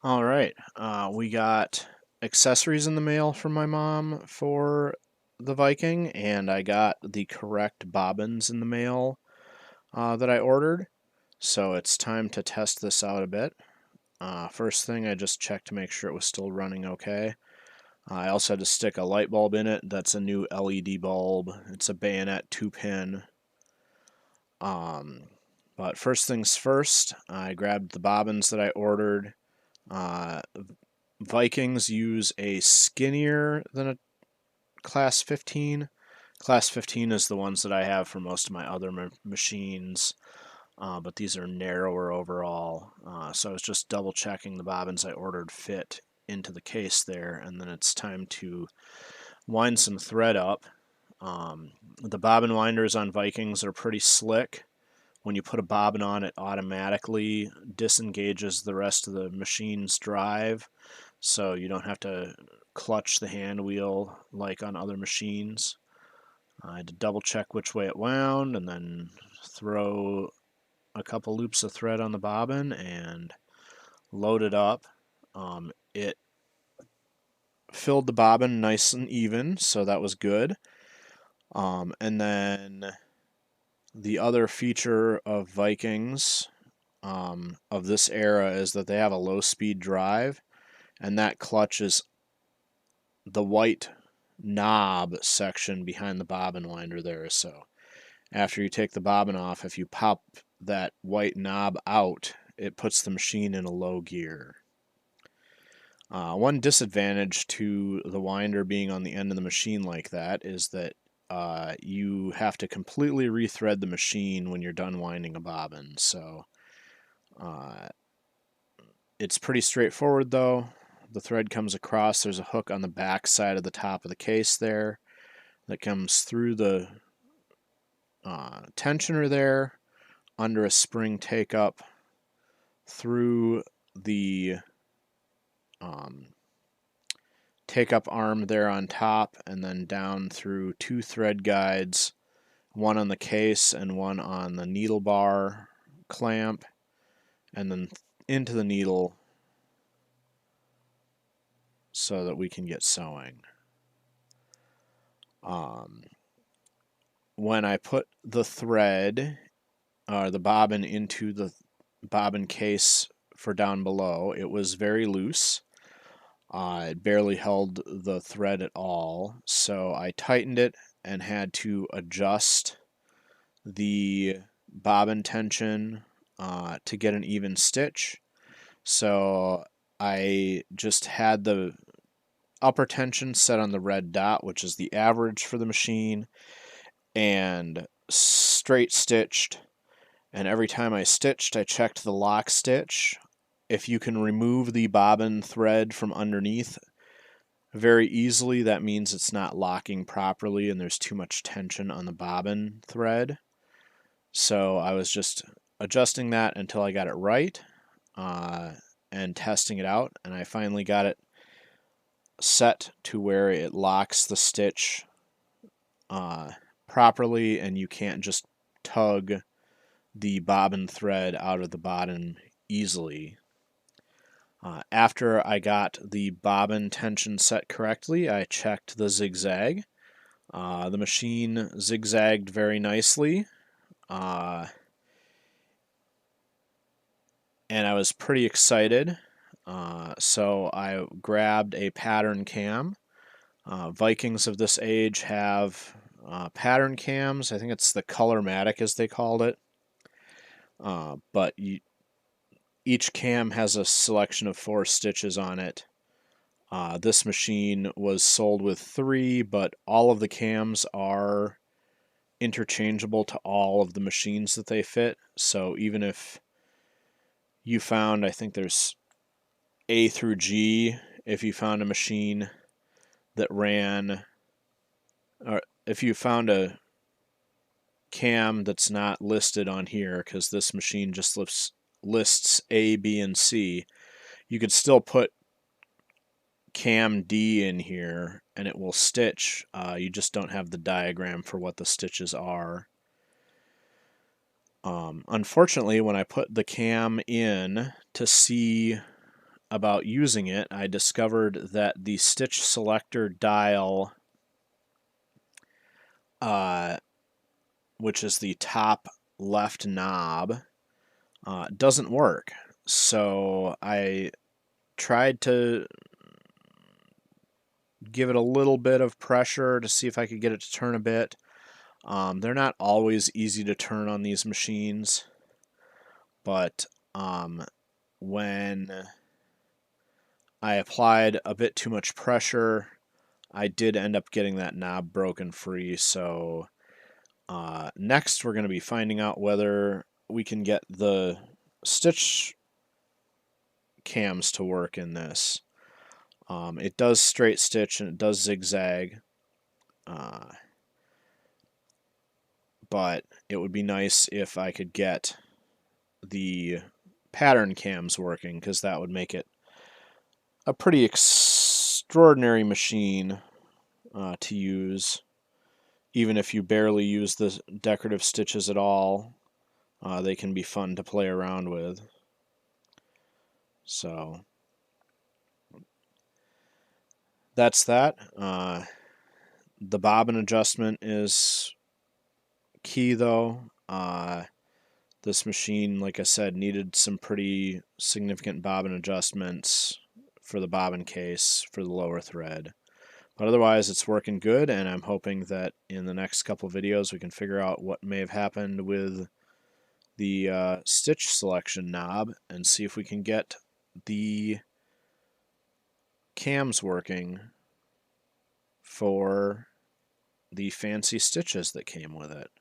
All right. We got accessories in the mail from my mom for the Viking, and I got the correct bobbins in the mail that I ordered. So it's time to test this out a bit. First thing, I just checked to make sure it was still running okay. I also had to stick a light bulb in it. That's a new LED bulb. It's a bayonet 2-pin. Um, but first things first, I grabbed the bobbins that I ordered. Uh, Vikings use a skinnier than a Class 15. Class 15 is the ones that I have for most of my other machines, but these are narrower overall. So I was just double checking the bobbins I ordered fit into the case there, and then it's time to wind some thread up. The bobbin winders on Vikings are pretty slick. When you put a bobbin on, it automatically disengages the rest of the machine's drive, so you don't have to clutch the hand wheel like on other machines. I had to double check which way it wound and then throw a couple loops of thread on the bobbin and load it up. It filled the bobbin nice and even, so that was good. And then the other feature of Vikings of this era is that they have a low speed drive, and that clutch is the white knob section behind the bobbin winder there. So after you take the bobbin off, if you pop that white knob out, it puts the machine in a low gear. One disadvantage to the winder being on the end of the machine like that is that you have to completely rethread the machine when you're done winding a bobbin. So it's pretty straightforward though. The thread comes across. There's a hook on the back side of the top of the case there that comes through the tensioner there, under a spring take up, through the take up arm there on top, and then down through two thread guides, one on the case and one on the needle bar clamp, and then into the needle so that we can get sewing. When I put the thread or the bobbin into the bobbin case for down below, it was very loose. It barely held the thread at all, so I tightened it and had to adjust the bobbin tension to get an even stitch. So I just had the upper tension set on the red dot, which is the average for the machine, and straight stitched. And every time I stitched, I checked the lock stitch. If you can remove the bobbin thread from underneath very easily, that means it's not locking properly and there's too much tension on the bobbin thread. So I was just adjusting that until I got it right and testing it out, and I finally got it set to where it locks the stitch properly, and you can't just tug the bobbin thread out of the bobbin easily. After I got the bobbin tension set correctly, I checked the zigzag. The machine zigzagged very nicely, and I was pretty excited. So I grabbed a pattern cam. Vikings of this age have pattern cams. I think it's the Colormatic, as they called it. But each cam has a selection of 4 stitches on it. This machine was sold with 3, but all of the cams are interchangeable to all of the machines that they fit. So even if you found, I think there's A through G, if you found a machine that ran, or if you found a cam that's not listed on here, because this machine just lists A, B, and C, you could still put cam D in here and it will stitch. You just don't have the diagram for what the stitches are. Unfortunately, when I put the cam in to see about using it, I discovered that the stitch selector dial, which is the top left knob, doesn't work. So I tried to give it a little bit of pressure to see if I could get it to turn a bit. They're not always easy to turn on these machines, but when I applied a bit too much pressure, I did end up getting that knob broken free. So next we're going to be finding out whether we can get the stitch cams to work in this. It does straight stitch and it does zigzag, but it would be nice if I could get the pattern cams working, because that would make it a pretty extraordinary machine to use. Even if you barely use the decorative stitches at all, they can be fun to play around with. So that's that. The bobbin adjustment is key, though. This machine, like I said, needed some pretty significant bobbin adjustments for the bobbin case for the lower thread. But otherwise, it's working good, and I'm hoping that in the next couple of videos we can figure out what may have happened with the stitch selection knob and see if we can get the cams working for the fancy stitches that came with it.